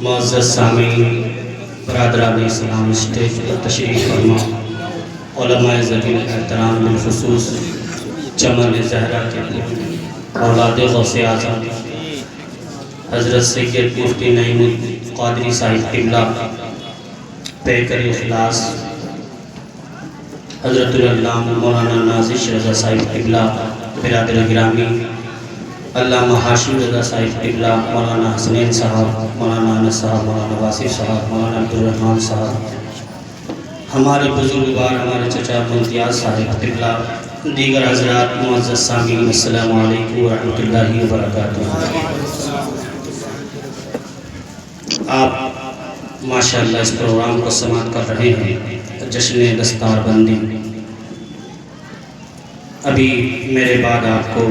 معزز سامعین، برادران اسلام، اسٹیج پر تشریف فرما علماء ذوی احترام بالخصوص چمن زہرا کے اولاد غوث اعظم حضرت سید مفتی نعیم القادری صاحب قبلہ پیکر اخلاص، حضرت العلامہ مولانا نازش رضا صاحب قبلہ برادر گرامی، علامہ ہاشم رضا صاحب قبلہ، مولانا حسنین صاحب، مولانا انس صاحب، مولانا واصف صاحب، مولانا عبدالرحمن صاحب، ہمارے بزرگوار ہمارے چچا ممتاز صاحب قبلہ، دیگر حضرات، معزز سامعین، السلام علیکم ورحمۃ اللہ وبرکاتہ۔ آپ ماشاءاللہ اس پروگرام کو سماعت کر رہے ہیں، جشن دستار بندی۔ ابھی میرے بعد آپ کو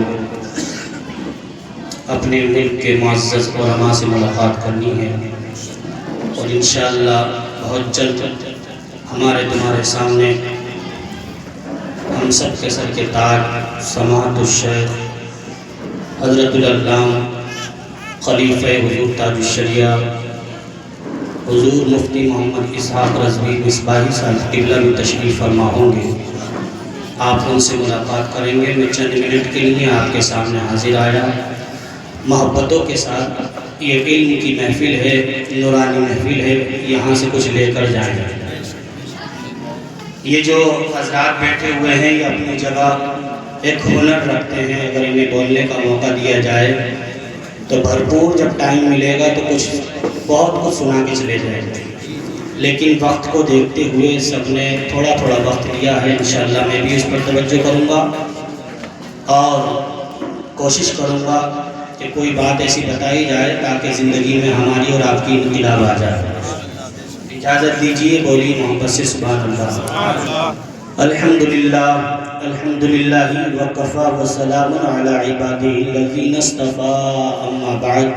اپنے ملک کے معزز علماء سے ملاقات کرنی ہے، اور انشاءاللہ بہت جلد ہمارے تمہارے سامنے ہم سب کے سر کے تاج سماحت الشیخ حضرت العلامہ خلیفہ حضور تاج الشریعہ حضور مفتی محمد اسحاق رضوی مصباحی صاحب قبلہ بھی تشریف فرما ہوں گے۔ آپ ان سے ملاقات کریں گے۔ میں چند منٹ کے لیے آپ کے سامنے حاضر آیا، محبتوں کے ساتھ۔ یہ علم کی محفل ہے، نورانی محفل ہے، یہاں سے کچھ لے کر جائیں گے۔ یہ جو حضرات بیٹھے ہوئے ہیں یہ اپنی جگہ ایک ہنر رکھتے ہیں، اگر انہیں بولنے کا موقع دیا جائے تو بھرپور جب ٹائم ملے گا تو بہت کچھ سنا کے چلے جائیں گے، لیکن وقت کو دیکھتے ہوئے سب نے تھوڑا تھوڑا وقت لیا ہے۔ انشاءاللہ میں بھی اس پر توجہ کروں گا اور کوشش کروں گا کہ کوئی بات ایسی بتائی جائے تاکہ زندگی میں ہماری اور آپ کی انقلاب آ جائے۔ اجازت دیجیے، بولیے محبت سے سبحان اللہ۔ الحمدللہ الحمدللہ وکفی وسلام علی عبادہ الذین اصطفیٰ، اما بعد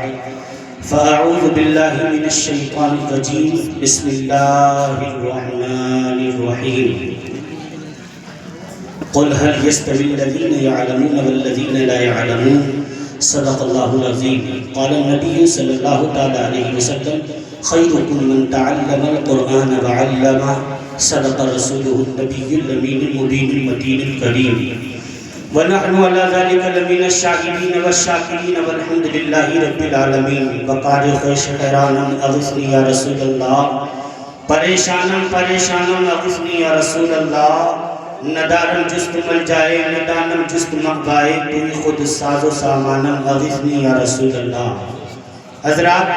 فاعوذ باللہ من الشیطان الرجیم، بسم اللہ الرحمن الرحیم۔ قل هل يستوي الذين يعلمون والذين لا يعلمون، صدق اللہ العظیم۔ قال النبی صلی اللہ تعالی علیہ وسلم خیرکم من تعلم القرآن وعلمہ، صدق رسولہ النبی الامین المبین المتین الکریم۔ ونحن على ذلك لمن الشاهدين والشاکرین والحمد للہ رب العالمین۔ وقال خیش حیرانم اغثنی یا رسول اللہ، پریشانم پریشانم اغثنی یا رسول اللہ، ندارم جست مل جائے ندانم جست مقبائے، توی خود ساز و سامانم اغثنی یا رسول اللہ۔ حضرات،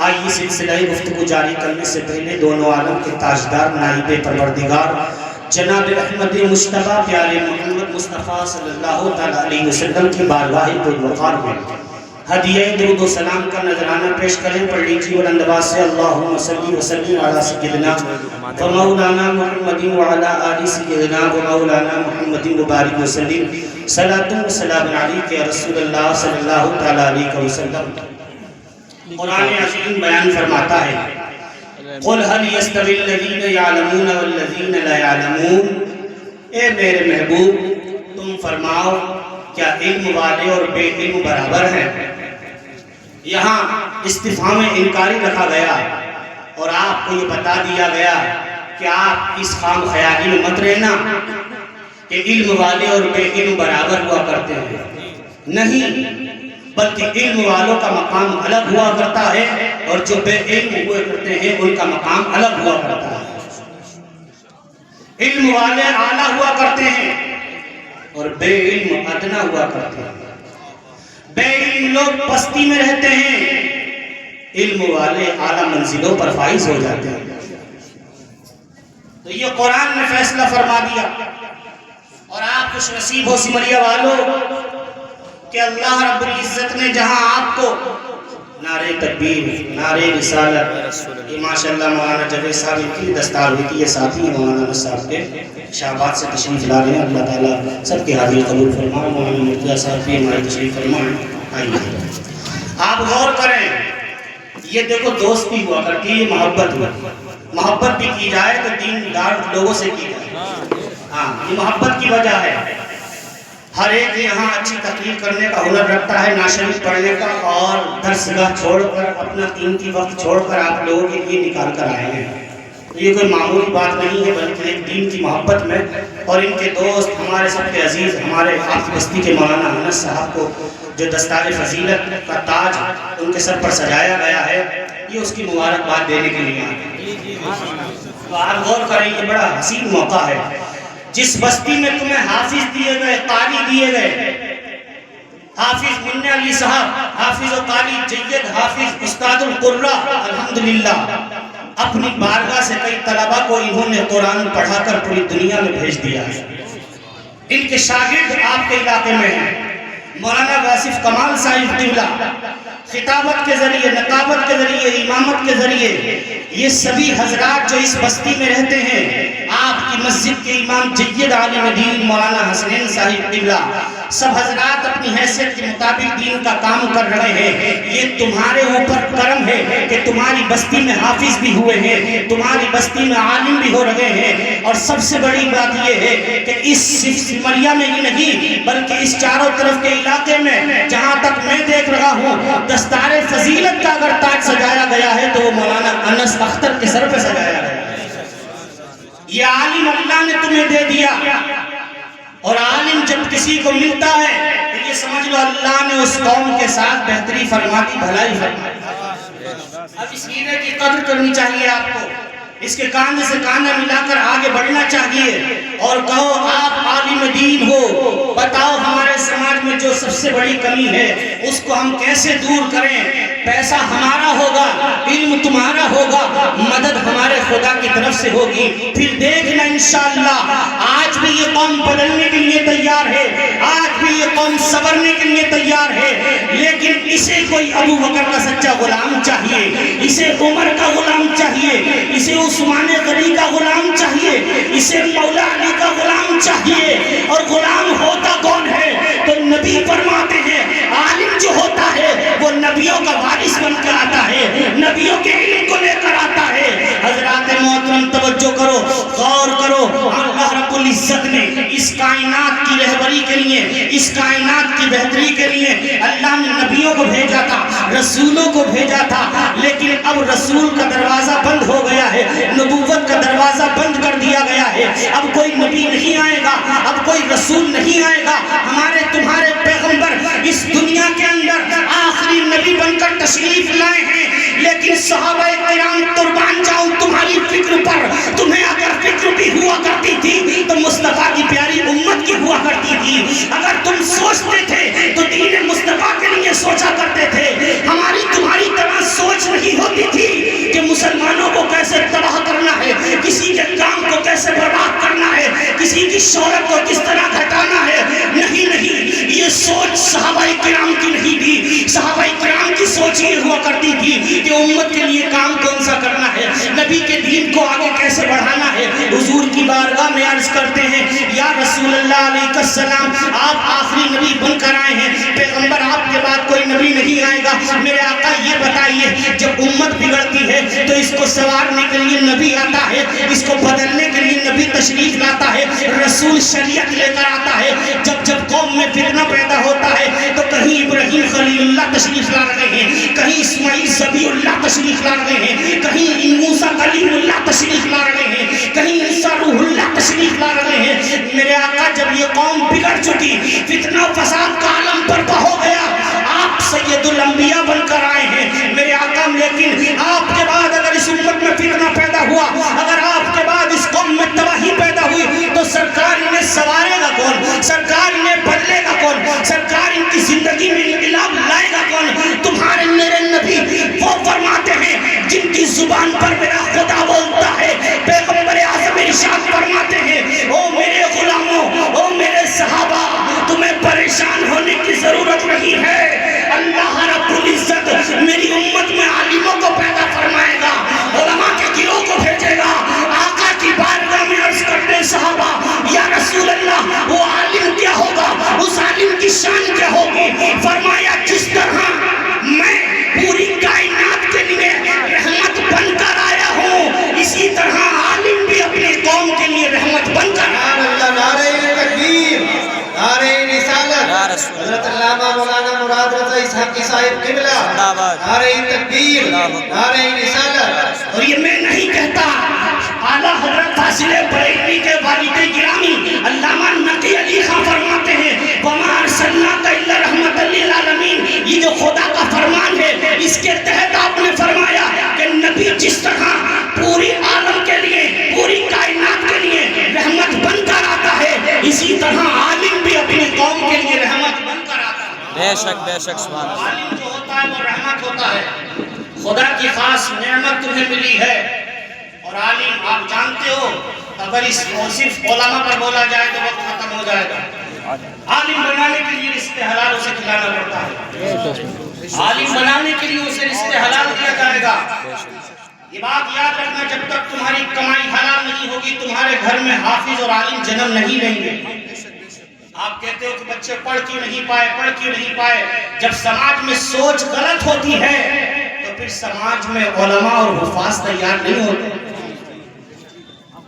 آئیے سلسلہ گفتگو جاری کرنے سے پہلے دونوں عالم کے تاجدار نائب پروردگار جناب احمد مصطفیٰ پیارے محمد مصطفیٰ صلی اللہ تعالیٰ علیہ وسلم کی بارگاہ پروقار میں ہدیہ درود و سلام کا نذرانہ پیش کریں۔ پڑھ لیجیے بلند آواز سے، اللہم صلی وسلم علی سیدنا و مولانا محمد وعلی آل سیدنا و مولانا محمد مبارک وسلم، صلاۃ و سلام علیک یا رسول اللہ صلی اللہ تعالیٰ علیہ وسلم۔ قرآن عظیم بیان فرماتا ہے، قل هل يستوي الذين يعلمون والذين لا يعلمون، اے میرے محبوب تم فرماؤ کیا علم والے اور بے علم برابر ہیں؟ یہاں استفہام انکاری رکھا گیا اور آپ کو یہ بتا دیا گیا کہ آپ اس خام خیالی میں مت رہنا کہ علم والے اور بے علم برابر ہوا کرتے ہیں۔ نہیں، بلکہ علم والوں کا مقام الگ ہوا کرتا ہے اور جو بے علم ہوئے کرتے ہیں ان کا مقام الگ ہوا کرتا ہے۔ علم والے اعلیٰ ہوا کرتے ہیں اور بے علم ادنا ہوا کرتے ہیں۔ بے علم لوگ پستی میں رہتے ہیں، علم والے اعلیٰ منزلوں پر فائز ہو جاتے ہیں۔ تو یہ قرآن نے فیصلہ فرما دیا، اور آپ خوش نصیب ہو سمریہ والوں کہ اللہ رب العزت نے جہاں آپ کو نعرہ تکبیر، نعرہ رسالت، یہ ماشاءاللہ مولانا جاوید صاحب کی دستار ہوئی تھی، یہ ساتھی ہیں مولانا انس صاحب کے شہباد سے تشریف لا رہے ہیں، اللہ تعالیٰ سب کی حاضری قبول فرمائے۔ مولانا مرتضیٰ صاحب بھی ہماری تشریف فرمائے۔ آئیے آپ غور کریں، یہ دیکھو دوستی ہوا کرتی ہے، یہ محبت ہوا، محبت بھی کی جائے تو دیندار لوگوں سے کی جائے، ہاں یہ محبت کی وجہ ہے۔ ہر ایک یہاں اچھی تقریر کرنے کا ہنر رکھتا ہے، ناشریف پڑھنے کا، اور درس گاہ چھوڑ کر اپنا قیمتی وقت چھوڑ کر آپ لوگوں کے لیے نکال کر آئے ہیں۔ یہ کوئی معمولی بات نہیں ہے، بلکہ ایک دین کی محبت میں، اور ان کے دوست ہمارے سب کے عزیز ہمارے آپ کی بستی کے مولانا انس صاحب کو جو دستار فضیلت کا تاج ان کے سر پر سجایا گیا ہے، یہ اس کی مبارکباد دینے کے لیے آئے ہیں۔ تو آپ غور کریں، یہ بڑا حسین موقع ہے۔ جس بستی میں تمہیں حافظ دیے گئے، قاری دیے گئے، حافظ منع علی صاحب، حافظ و قاری جید، حافظ استاد القرہ، الحمدللہ اپنی بارگاہ سے کئی طلبہ کو انہوں نے قرآن پڑھا کر پوری دنیا میں بھیج دیا ہے۔ ان کے شاگرد آپ کے علاقے میں ہیں، مولانا واصف کمال صاحب قبلہ، خطابت کے ذریعے، نقابت کے ذریعے، امامت کے ذریعے، یہ سبھی حضرات جو اس بستی میں رہتے ہیں، آپ کی مسجد کے امام جید عالم دین مولانا حسنین صاحب قبلہ، سب حضرات اپنی حیثیت کے مطابق دین کا کام کر رہے ہیں۔ یہ تمہارے اوپر کرم ہے کہ تمہاری بستی میں حافظ بھی ہوئے ہیں، تمہاری بستی میں عالم بھی ہو رہے ہیں، اور سب سے بڑی بات یہ ہے کہ اس سمریا میں ہی نہیں بلکہ اس چاروں طرف کے علاقے میں جہاں تک میں دیکھ رہا ہوں، دستار فضیلت کا اگر تاج سجایا گیا ہے تو وہ مولانا انس اختر کے سر پہ سجایا گیا ہے۔ یہ عالم اللہ نے تمہیں دے دیا، اور عالم جب کسی کو ملتا ہے تو یہ سمجھ لو اللہ نے اس قوم کے ساتھ بہتری فرما دی، بھلائی فرما دی۔ اب اس ہیرے کی قدر کرنی چاہیے آپ کو، اس کے کاندھے سے کاندھا ملا کر آگے بڑھنا چاہیے، اور کہو آپ عالم دین ہو، بتاؤ ہمارے سماج میں جو سب سے بڑی کمی ہے اس کو ہم کیسے دور کریں۔ پیسہ ہمارا ہوگا، علم تمہارا ہوگا، مدد ہمارے خدا کی طرف سے ہوگی، پھر دیکھنا انشاءاللہ آج بھی یہ قوم بدلنے کے لیے تیار ہے، آج بھی یہ قوم سنورنے کے لیے تیار ہے، لیکن اسے کوئی ابو بکر کا سچا غلام چاہیے، اسے عمر کا غلام چاہیے، اسے عثمان غنی کا غلام چاہیے، اسے مولا علی کا غلام چاہیے۔ اور غلام ہوتا کون ہے؟ تو نبی فرماتے ہیں عالم جو ہوتا ہے وہ نبیوں کا وارث بن کر آتا ہے، نبیوں کے علم کو لے کر آتا ہے۔ حضرات محترم توجہ کرو، غور کرو، اللہ رب العزت نے اس کائنات کی رہبری کے لیے، اس کائنات کی بہتری کے لیے اللہ نے نبیوں کو بھیجا تھا، رسولوں کو بھیجا تھا، لیکن اب رسول کا دروازہ بند ہو گیا ہے، نبوت کا دروازہ بند کر دیا گیا ہے۔ اب کوئی نبی نہیں آئے گا، اب کوئی رسول نہیں آئے گا۔ ہمارے تمہارے پیغمبر اس دنیا کے اندر آخری نبی بن کر تشریف لائے ہیں، لیکن صحابہ کرام قربان جاؤں تمہاری فکر پر، تمہیں اگر فکر بھی ہوا کرتی تھی تو مصطفیٰ کی پیاری امت کی ہوا کرتی تھی۔ اگر تم سوچتے تھے تو دین مصطفیٰ کے لیے سوچا کرتے تھے۔ ہماری تمہاری طرح سوچ نہیں ہوتی تھی کہ مسلمانوں کو کیسے تباہ کرنا ہے، کسی کے کام کو کیسے برباد کرنا ہے، کسی کی شہرت کو کس طرح گھٹانا ہے۔ نہیں نہیں، یہ سوچ صحابہ کرام کی نہیں تھی۔ صحابہ کرام کی سوچ یہ ہوا کرتی تھی کہ امت کے لیے کام کون سا کرنا ہے، نبی کے دین کو آگے کیسے بڑھانا ہے۔ حضور کی بارگاہ میں عرض کرتے ہیں یا رسول اللہ علیہ السلام، آپ آخری نبی بن کر آئے ہیں، پیغمبر آپ کے بعد کوئی نبی نہیں آئے گا۔ میرے آقا یہ بتائیے جب امت بگڑتی ہے تو اس کو سنوارنے کے لیے نبی آتا ہے، اس کو بدلنے کے لیے نبی تشریف لاتا ہے، رسول شریعت لے کر آتا ہے۔ جب جب قوم میں فتنہ پیدا ہوتا ہے تو کہیں ابراہیم خلیل اللہ تشریف لا رہے ہیں، کہیں اسماعیل ذبیح اللہ تشریف لا رہے ہیں، کہیں موسیٰ کلیم اللہ تشریف لا رہے ہیں، کہیں عیسیٰ روح اللہ تشریف لا رہے ہیں۔ میرے آقا جب یہ قوم بگڑ چکی، فتنہ فساد کا عالم برپا ہو گیا، آپ سید الانبیاء بن کر آئے ہیں میرے آقا، لیکن آپ کے بعد اگر اس امت میں فتنہ پیدا ہوا، اگر آپ کے بعد اس قوم میں تباہی پیدا ہوئی تو سرکار انہیں سنوارے گا کون؟ سرکار انہیں بدلے گا کون؟ سرکار ان کی زندگی میں انقلاب لائے گا کون؟ تمہارے میرے نبی وہ فرماتے ہیں جن کی زبان پر میرا خدا بولتا ہے۔ پیغمبر اعظم ارشاد فرماتے ہیں او میرے غلاموں، او میرے صحابہ، تمہیں پریشان ہونے کی ضرورت نہیں ہے۔ اللہ رب العزت میری امت میں عالموں کو پیدا فرمائے گا، علماء کے گروہ کو بھیجے گا۔ آقا کی بارگاہ میں عرض کرتے ہیں صحابہ یا رسول اللہ وہ عالم کیا ہوگا، اس عالم کی شان کیا ہوگی؟ اسحاقی صاحب قبلہ، نعرہ تکبیر، نعرہ رسالت۔ اور یہ میں نہیں کہتا، اعلیٰ حضرت فاضل بریلوی کے والد گرامی علامہ نقی علی خان فرماتے ہیں وَمَا أَرْسَلْنَاكَ إِلَّا رَحْمَةً لِّلْعَالَمِينَ۔ یہ جو خدا کا فرمان ہے، اس کے تحت آپ نے فرمایا کہ نبی جس طرح پوری عالم کے لیے، پوری کائنات کے لیے رحمت بن کر آتا ہے، اسی طرح عالم بھی اپنی قوم کے لیے رحمت بن کر آتا ہے۔ بے شک بے شک، سبحان اللہ۔ عالم جو ہوتا ہے وہ رحمت ہوتا ہے، خدا کی خاص نعمت تمہیں ملی ہے۔ اور عالم آپ جانتے ہو، اگر اس صرف علماء پر بولا جائے تو وقت ختم ہو جائے گا۔ عالم بنانے کے لیے رزق حلال اسے کھلانا پڑتا ہے، عالم بنانے کے لیے اسے رزق حلال دیا جائے گا۔ یہ بات یاد رکھنا، جب تک تمہاری کمائی حلال نہیں ہوگی تمہارے گھر میں حافظ اور عالم جنم نہیں لیں گے۔ آپ کہتے ہو کہ بچے پڑھ کیوں نہیں پائے؟ جب سماج میں سوچ غلط ہوتی ہے تو پھر سماج میں علماء اور حفاظ تیار نہیں ہوتے۔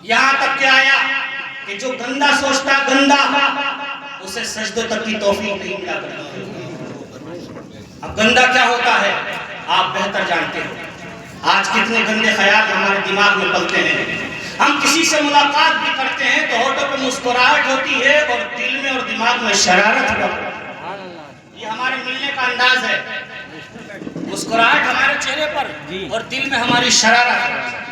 یہاں تک کہ آیا کہ جو گندا سوچتا گندا، اسے سجدے تک کی توفیق نہیں ملا کرتی۔ اب گندا کیا ہوتا ہے آپ بہتر جانتے ہو۔ آج کتنے گندے خیال ہمارے دماغ میں پلتے ہیں۔ ہم کسی سے ملاقات بھی کرتے ہیں تو ہونٹوں پہ مسکراہٹ ہوتی ہے اور دل میں اور دماغ میں شرارت ہوتی ہے۔ یہ ہمارے ملنے کا انداز ہے، مسکراہٹ ہمارے چہرے پر اور دل میں ہماری شرارت۔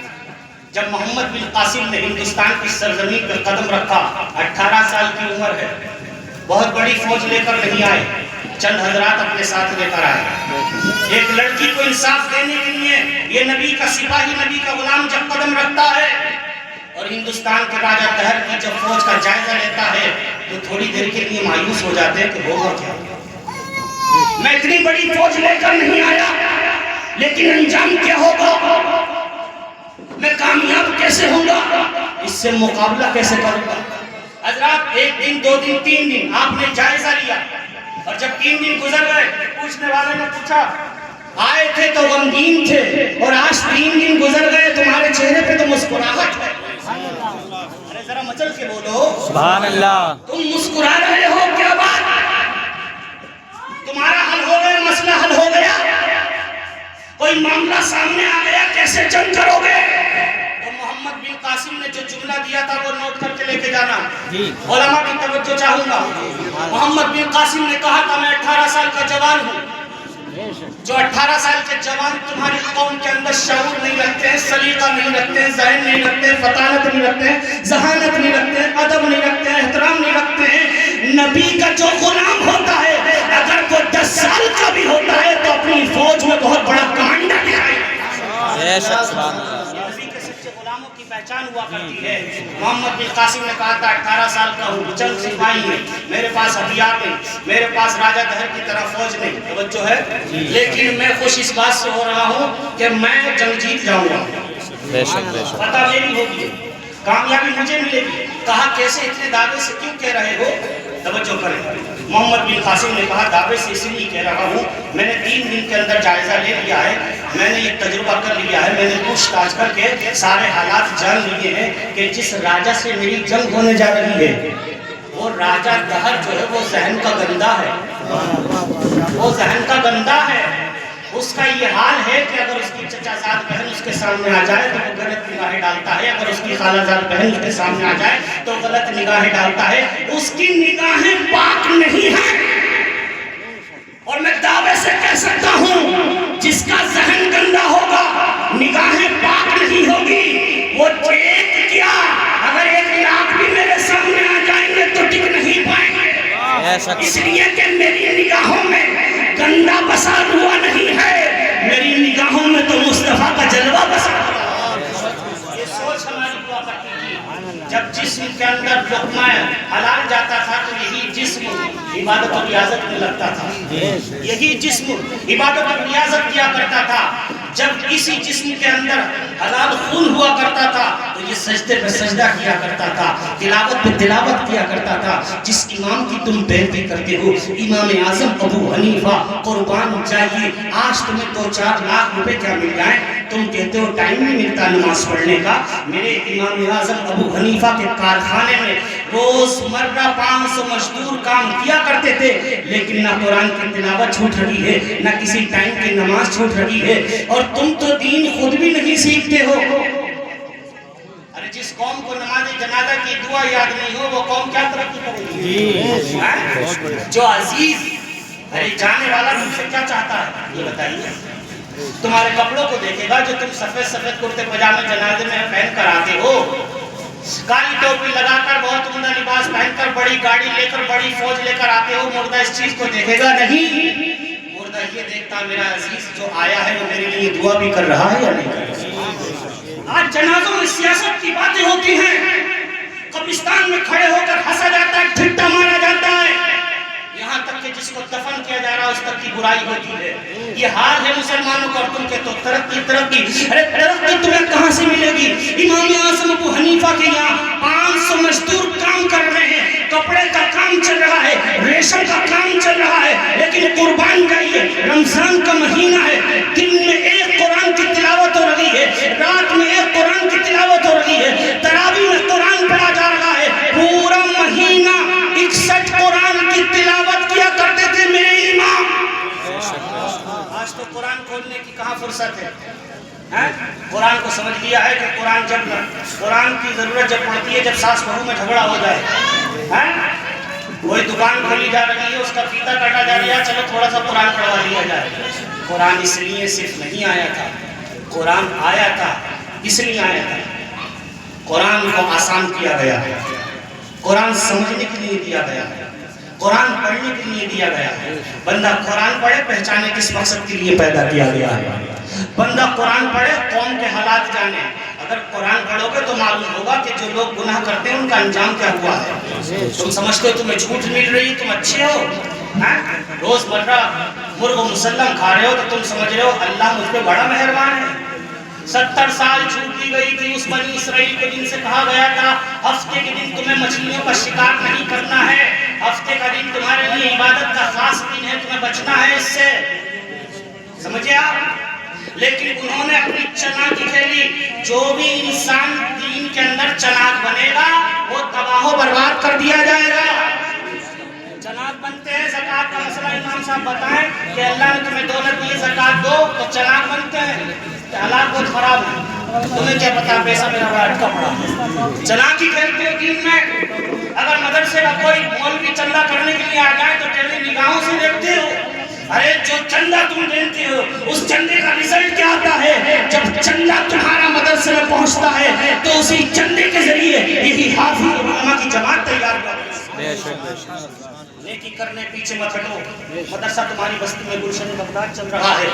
جب محمد بن قاسم نے ہندوستان کی سرزمین پہ قدم رکھا، 18 سال کی عمر ہے، بہت بڑی فوج لے کر نہیں آئے، چند حضرات اپنے ساتھ لے کر آئے۔ ایک لڑکی کو انصاف دینے کے لیے یہ نبی کا سپاہی، نبی کا غلام جب قدم رکھتا ہے اور ہندوستان کے راجہ دہر کی جب فوج کا جائزہ لیتا ہے تو تھوڑی دیر کے لیے مایوس ہو جاتے ہیں کہ ہوگا کیا؟ میں اتنی بڑی فوج لے کر نہیں آیا، لیکن انجام کیا ہوگا؟ میں کامیاب کیسے ہوں گا؟ اس سے مقابلہ کیسے کروں گا؟ حضرات ایک دن، 2 دن، 3 دن آپ نے جائزہ لیا، اور جب 3 دن گزر گئے پوچھنے والے نے پوچھا، آئے تھے تو غمگین تھے اور آج 3 دن گزر گئے تمہارے چہرے پہ تو مسکراہٹ ہے۔ ارے ذرا مچل کے بولو سبحان اللہ۔ تم مسکرا رہے ہو، کیا بات؟ تمہارا حل ہو گیا، مسئلہ حل ہو گیا، کوئی معاملہ سامنے آ گیا، کیسے جنگ کرو گے؟ تو محمد بن قاسم نے جو جملہ دیا تھا وہ نوٹ کر کے لے کے جانا۔ علماء کی توجہ چاہوں گا۔ محمد بن قاسم نے کہا تھا میں 18 سال کا جوان ہوں۔ جو 18 سال کے جوان تمہاری قوم کے اندر شعور نہیں رکھتے ہیں، سلیقہ نہیں رکھتے ہیں، ذہن نہیں رکھتے ہیں، فطانت نہیں رکھتے ہیں، ذہانت نہیں رکھتے ہیں، ادب نہیں رکھتے ہیں، احترام نہیں رکھتے ہیں، نبی کا جو غلام ہوتا ہے اگر وہ 10 سال کا بھی ہوتا ہے تو اپنی فوج میں بہت بڑا کمانڈر دکھائے۔ بے شک، سبحان اللہ۔ نبی کے سچے غلاموں کی پہچان ہوا کرتی ہے۔ محمد بن قاسم نے کہا تھا 18 سال کا ہوں، چند سپاہی ہیں، میرے پاس ہتھیار نہیں، میرے پاس راجہ دہر کی طرح فوج نہیں، توجہ ہے، لیکن میں خوش اس بات سے ہو رہا ہوں کہ میں جنگ جیت جاؤں گا۔ بے شک بے شک۔ فتح میری ہوگی، کامیابی مجھے ملے گی۔ کہا کیسے اتنے دعوے سے کیوں کہہ رہے ہو؟ توجہ کریں۔ محمد بن قاسم نے کہا دعوے سے اس لیے کہہ رہا ہوں، میں نے 3 دن کے اندر جائزہ لے لیا ہے، میں نے یہ تجربہ کر لیا ہے، میں نے پوچھ تاچھ کر کے سارے حالات جان لیے ہیں کہ جس راجہ سے میری جنگ ہونے جا رہی ہے وہ راجہ دہر جو ہے وہ ذہن کا گندا ہے، وہ ذہن کا گندا ہے۔ اس کا یہ حال ہے کہ اگر اس کی چچا زاد بہن اس کے سامنے آ جائے تو وہ غلط نگاہیں ڈالتا ہے، اگر اس کی خالہ زاد بہن اس کے سامنے آ جائے تو غلط نگاہیں ڈالتا ہے۔ اس کی نگاہیں پاک نہیں ہیں، اور میں دعوے سے کہہ سکتا ہوں جس کا ذہن گندا ہوگا، نگاہیں پاک نہیں ہوگی، وہ ایک کیا اگر 1 لاکھ بھی میرے سامنے آ جائیں گے تو ٹک نہیں پائیں گے، اس لیے کہ میری نگاہوں میں گندا بسا ہوا نہیں ہے، میری نگاہوں میں تو مصطفیٰ کا جلوہ بسا ہوا ہے۔ یہ سوچ ہماری ہوا کرتی تھی، جب جسم کے اندر لقمہ حلال جاتا تھا تو یہی جسم عبادت و ریاضت میں لگتا تھا، یہی جسم عبادت و ریاضت کیا کرتا تھا۔ جب اسی جسم کے اندر حلال خون ہوا کرتا تھا تو یہ سجدے پہ سجدہ کیا کرتا تھا، تلاوت پہ تلاوت کیا کرتا تھا۔ جس امام کی تم پیروی کرتے ہو، امام اعظم ابو حنیفہ، قربان چاہیے آج تمہیں 2-4 لاکھ روپے کیا مل جائیں، تم کہتے ہو ٹائم نہیں ملتا نماز پڑھنے کا۔ میرے امام اعظم ابو حنیفہ کے کارخانے میں روزمرہ 500 مزدور کام کیا کرتے تھے، لیکن نہ قرآن کی تلاوت چھوٹ رہی ہے، نہ کسی ٹائم کی نماز چھوٹ رہی ہے، اور تم تو دین خود بھی نہیں سیکھتے ہو۔ ارے جس قوم کو نماز جنازہ کی دعا یاد نہیں ہو، وہ قوم کیا ترقی کرے گی؟ جو عزیز ارے جانے والا تم سے کیا چاہتا ہے یہ بتائیے؟ تمہارے کپڑوں کو دیکھے گا جو تم سفید سفید کرتے پجامے جنازے میں پہن کر آتے ہو، کالی ٹوپی لگا کر بہت عمدہ لباس پہن کر بڑی گاڑی لے کر بڑی فوج لے کر آتے ہو، مردہ اس چیز کو دیکھے گا نہیں، مردہ یہ دیکھتا میرا عزیز جو آیا ہے وہ میرے لیے دعا بھی کر رہا ہے یا نہیں کر رہا۔ آج جنازوں میں سیاست کی باتیں ہوتی ہیں، قبرستان میں کھڑے ہو کر ہنسا جاتا ہے، ٹھٹا مارا جاتا ہے، یہاں تک کہ جس کو دفن کیا جا رہا ہے اس تک کی برائی ہوتی ہے۔ یہ حال ہے مسلمانوں کا، تم کے تو ترقی ترقی، ارے ترقی تمہیں کہاں سے ملے گی؟ امام اعظم ابو حنیفہ کے یہاں 500 مزدور کام کر رہے ہیں، کپڑے کا کام چل رہا ہے، ریشم کا کام چل رہا ہے، لیکن قربان جائیے رمضان کا مہینہ ہے، دن میں ایک قرآن کی تلاوت ہو رہی ہے، رات میں ایک قرآن کی تلاوت ہو رہی ہے، تراویح میں قرآن پڑھا جا رہا ہے، پورا مہینہ 61 قرآن کی تلاوت کیا کرتے تھے میرے امام۔ آج تو قرآن کھولنے کی کہاں فرصت ہے؟ قرآن کو سمجھ لیا ہے کہ قرآن کی ضرورت جب پڑتی ہے جب ساس بہو میں جھگڑا ہو جائے، کوئی دکان کھولی جا رہی ہے اس کا فیتا کاٹا جا رہا ہے، چلو تھوڑا سا قرآن پڑھوا لیا جائے۔ قرآن اس لیے صرف نہیں آیا تھا، قرآن آیا تھا اس لیے آیا تھا، قرآن کو آسان کیا گیا ہے، قرآن سمجھنے کے لیے دیا گیا ہے، قرآن پڑھنے کے لیے دیا گیا ہے۔ بندہ قرآن پڑھے پہچانے کس مقصد کے لیے پیدا کیا گیا ہے، بندہ قرآن پڑھے قوم کے حالات جانے۔ اگر قرآن پڑھو گے تو معلوم ہوگا کہ جو لوگ گناہ کرتے ہیں ان کا انجام کیا ہوا ہے۔ تم سمجھتے ہو تمہیں جھوٹ مل رہی ہے، تم اچھے ہو، روز مرہ مرغ و مسلم کھا رہے ہو تو تم سمجھ رہے ہو اللہ مجھ پہ بڑا مہربان ہے۔ 70 سال چھوٹ دی گئی تھی اس بنی اسرائیل کے دن سے کہا گیا تھا ہفتے کے دن تمہیں مچھلیوں کا شکار نہیں کرنا ہے، ہفتے کا دن تمہارے لیے عبادت کا خاص دن ہے، تمہیں بچنا ہے اس سے، سمجھے آپ؟ لیکن انہوں نے اپنی چلاکی کھیلی۔ جو بھی انسان دین کے اندر چلاک بنے گا وہ تباہ و برباد کر دیا جائے گا۔ چلاک بنتے ہیں، زکوٰۃ کا مسئلہ امام صاحب بتائیں کہ اللہ نے تمہیں دولت دی زکوٰۃ دو تو چلاک بنتے ہیں، حالات بہت خراب ہیں، تمہیں کیا پتا پیسہ میرا بڑا اٹکا پڑا۔ چلاکی کھیلتے ہو دین میں، اگر مدرسے کا کوئی مولوی چندہ کرنے کے لیے آ جائے تو ٹیڑھی نگاہوں سے دیکھتے ہو۔ ارے جو چندہ تم دیتے ہو اس چندے کا رزلٹ کیا آتا ہے؟ جب چندہ تمہارا مدرسے میں پہنچتا ہے تو اسی چندے کے ذریعے یہی حافظ علماء کی جماعت تیار ہوتی ہے۔ نیکی کرنے پیچھے مت ہٹو، مدرسہ تمہاری بستی میں گلشن بغداد چل رہا ہے،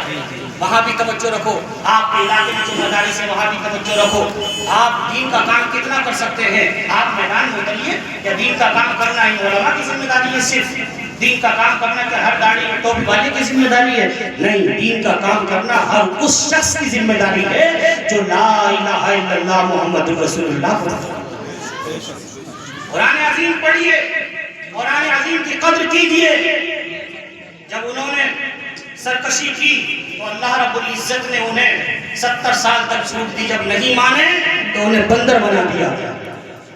وہاں بھی توجہ رکھو، آپ کے علاقے میں جو مدارس ہے وہاں بھی توجہ رکھو۔ آپ دین کا کام کتنا کر سکتے ہیں؟ آپ میدان میں اتریے، یا دین کا کام کرنا ان علماء کی ذمہ داری ہے؟ صرف دین کا کام کرنا کہ ہر داڑھی میں ٹوپی والے کی ذمہ داری ہے؟ نہیں، دین کا کام کرنا ہر اس شخص کی ذمہ داری ہے جو لا الہ الا اللہ محمد رسول اللہ۔ قرآن عظیم پڑھیے، قرآن عظیم کی قدر کیجئے۔ جب انہوں نے سرکشی کی تو اللہ رب العزت نے انہیں 70 سال تک چھوٹ دی، جب نہیں مانے تو انہیں بندر بنا دیا،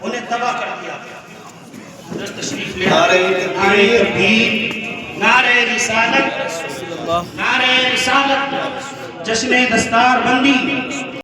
انہیں تباہ کر دیا۔ تشریف لے نعرہ تکبیر، نعرہ رسالت، نعرہ رسالت، جشن دستار بندی۔